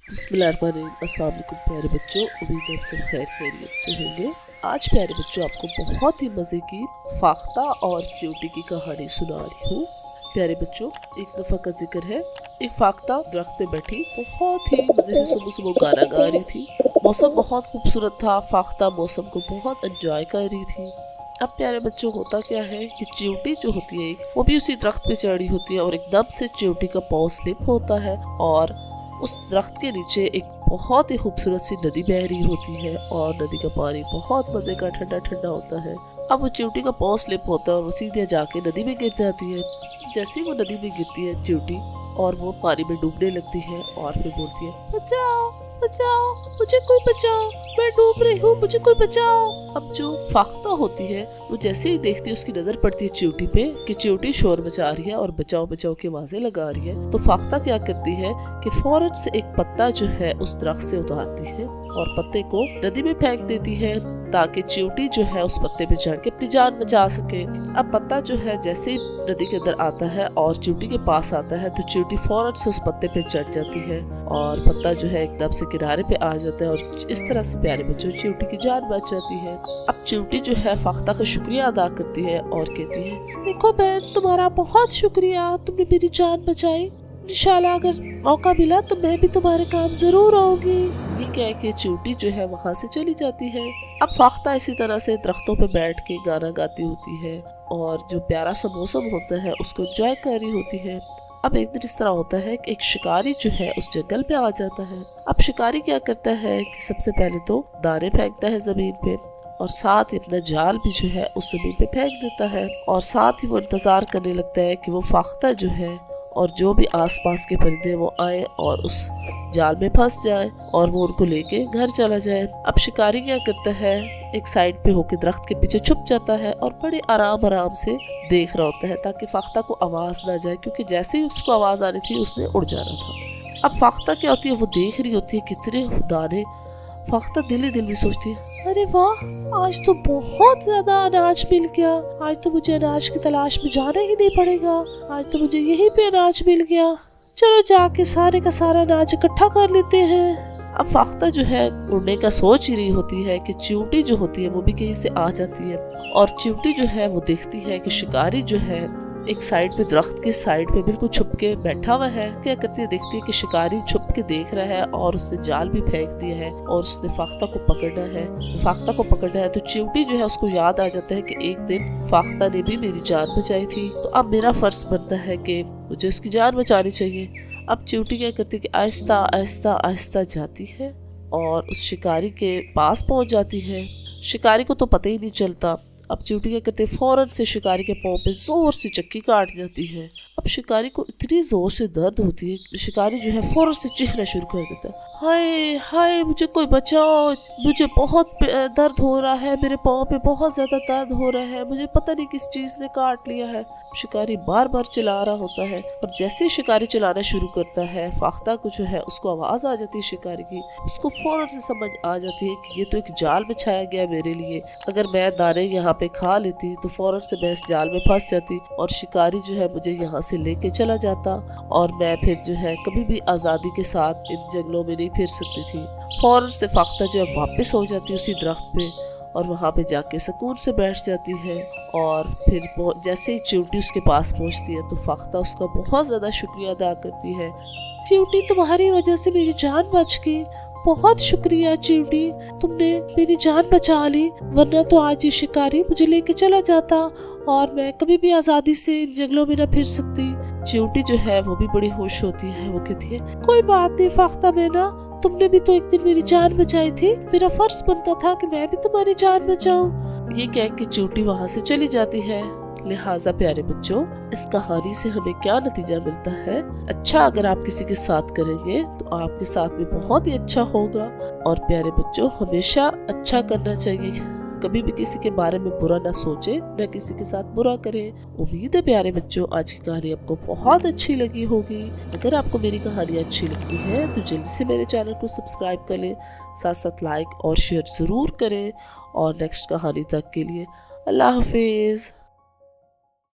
बिस्मिल्लाहिर्रहमानिर्रहीम। अस्सलाम वालेकुम प्यारे बच्चों, उम्मीद है आप सब खैर खैरियत से होंगे। आज प्यारे बच्चों आपको बहुत ही मज़े की फाख्ता और च्यूटी की कहानी सुना रही हूँ। प्यारे बच्चों, एक दफ़ा का जिक्र है, एक फाख्ता दरख्त पे बैठी बहुत ही मज़े से सुबह सुबह गाना गा रही थी। मौसम बहुत खूबसूरत था, फाख्ता मौसम को बहुत एंजॉय कर रही थी। अब प्यारे बच्चों होता क्या है कि च्यूटी जो होती है वो भी उसी दरख्त पे चढ़ी होती है और एकदम से च्यूटी का पाँव स्लिप होता है और उस दरख्त के नीचे एक बहुत ही खूबसूरत सी नदी बह रही होती है और नदी का पानी बहुत मज़े का ठंडा ठंडा होता है। अब वो च्यूटी का पाँव स्लिप होता है और वो सीधे जाके नदी में गिर जाती है। जैसे ही वो नदी में गिरती है च्यूटी और वो पानी में डूबने लगती है और फिर बोलती है, बचाओ बचाओ, मुझे कोई बचाओ, मैं डूब रही हूँ, मुझे कोई बचाओ। अब जो फाख्ता होती है वो जैसे ही देखती है, उसकी नजर पड़ती है च्यूटी पे कि च्यूटी शोर मचा रही है और बचाओ बचाओ की आवाजें लगा रही है। तो फाख्ता क्या करती है कि फौरन से एक पत्ता जो है उस दरख्त से उतारती है और पत्ते को नदी में फेंक देती है ताकि च्यूटी जो है उस पत्ते पे चढ़ के अपनी जान बचा सके। अब पत्ता जो है जैसे ही नदी के अंदर आता है और च्यूटी के पास आता है तो च्यूटी फौरन से उस पत्ते पे चढ़ जाती है और पत्ता जो है एकदम से किनारे पे आ जाता है और इस तरह से प्यारे बच्चों च्यूटी की जान बच जाती है। अब च्यूटी जो है फाख्ता का शुक्रिया अदा करती है और कहती है, देखो बहन, तुम्हारा बहुत शुक्रिया, तुमने मेरी जान बचाई। इंशाल्लाह अगर मौका मिला तो मैं भी तुम्हारे काम जरूर आऊंगी। ये कह के च्यूटी जो है वहाँ से चली जाती है। अब फाख्ता इसी तरह से दरख्तों पे बैठ के गाना गाती होती है और जो प्यारा सा मौसम होता है उसको एंजॉय कर रही होती है। अब एक दिन इस तरह होता है कि एक शिकारी जो है उस जंगल पे आ जाता है। अब शिकारी क्या करता है कि सबसे पहले तो दाने फेंकता है जमीन पे और साथ ही अपना जाल भी जो है उस जमीन पे फेंक देता है और साथ ही वो इंतजार करने लगता है कि वो फाख्ता जो है और जो भी आसपास के परिंदे वो आए और उस जाल में फंस जाए और वो उनको लेके घर चला जाए। अब शिकारी क्या करता है, एक साइड पे होके दरख्त के पीछे छुप जाता है और बड़े आराम आराम से देख रहा होता है ताकि फाख्ता को आवाज ना जाए, क्योंकि जैसे ही उसको आवाज आ रही थी उसने उड़ जाना था। अब फाख्ता क्या होती है, वो देख रही होती है कितने दाने। फाख्ता दिल ही दिल में सोचती है, अरे वाह, आज तो बहुत ज्यादा अनाज मिल गया, आज तो मुझे अनाज की तलाश में जाना ही नहीं पड़ेगा, आज तो मुझे यहीं पे अनाज मिल गया, चलो जाके सारे का सारा अनाज इकट्ठा कर लेते हैं। अब फाख्ता जो है उड़ने का सोच ही रही होती है कि च्यूटी जो होती है वो भी कहीं से आ जाती है और च्यूटी जो है वो देखती है कि शिकारी जो है एक साइड पे दरख्त के साइड पे बिल्कुल छुप के बैठा हुआ है। क्या करती है, देखती है कि शिकारी छुप के देख रहा है और उसने जाल भी फेंक दिया है और उसने फाख्ता को पकड़ना है। फाख्ता को पकड़ना है तो च्यूटी जो है उसको याद आ जाता है कि एक दिन फाख्ता ने भी मेरी जान बचाई थी, तो अब मेरा फर्ज बनता है कि मुझे उसकी जान बचानी चाहिए। अब च्यूटी क्या करती है कि आहिस्ता आहिस्ता आहिस्ता जाती है और उस शिकारी के पास पहुंच जाती है। शिकारी को तो पता ही नहीं चलता। अब च्यूटी क्या करते, फौरन से शिकारी के पाँव पे जोर से चक्की काट जाती है। अब शिकारी को इतनी जोर से दर्द होती है, शिकारी जो है फौरन से चीखना शुरू कर देता है, हाय हाय, मुझे कोई बचाओ, मुझे बहुत दर्द हो रहा है, मेरे पाँव पे बहुत ज्यादा दर्द हो रहा है, मुझे पता नहीं किस चीज ने काट लिया है। शिकारी बार बार चिल्ला रहा होता है और जैसे ही शिकारी चिल्लाना शुरू करता है फाख्ता को जो है उसको आवाज आ जाती है शिकारी की। उसको फौरन से समझ आ जाती है कि ये तो एक जाल बिछाया गया मेरे लिए, अगर मैं दाने यहाँ पे खा लेती तो फौरन से मैं इस जाल में फंस जाती और शिकारी जो है मुझे यहाँ से लेके चला जाता और मैं फिर जो है कभी भी आज़ादी के साथ इन जंगलों में नहीं फिर सकती थी। फौरन से फाख्ता जो है वापस हो जाती उसी दरख्त पे और वहाँ पे जाके सुकून से बैठ जाती है और फिर जैसे ही च्यूटी उसके पास पहुँचती है तो फाख्ता उसका बहुत ज़्यादा शुक्रिया अदा करती है। च्यूटी, तुम्हारी वजह से मेरी जान बच गई, बहुत शुक्रिया च्यूटी, तुमने मेरी जान बचा ली, वरना तो आज ये शिकारी मुझे लेके चला जाता और मैं कभी भी आजादी से इन जंगलों में न फिर सकती। च्यूटी जो है वो भी बड़ी खुश होती है, वो कहती है, कोई बात नहीं फाख्ता मैना, तुमने भी तो एक दिन मेरी जान बचाई थी, मेरा फर्ज बनता था कि मैं भी तुम्हारी जान बचाऊं। ये कह के च्यूटी वहाँ से चली जाती है। लिहाजा प्यारे बच्चों, इस कहानी से हमें क्या नतीजा मिलता है, अच्छा अगर आप किसी के साथ करेंगे तो आपके साथ भी बहुत ही अच्छा होगा। और प्यारे बच्चों, हमेशा अच्छा करना चाहिए, कभी भी किसी के बारे में बुरा ना सोचे, न किसी के साथ बुरा करें। उम्मीद है प्यारे बच्चों आज की कहानी आपको बहुत अच्छी लगी होगी। अगर आपको मेरी कहानी अच्छी लगती है तो जल्दी से मेरे चैनल को सब्सक्राइब कर लें, साथ साथ लाइक और शेयर ज़रूर करें। और नेक्स्ट कहानी तक के लिए अल्लाह हाफिज़।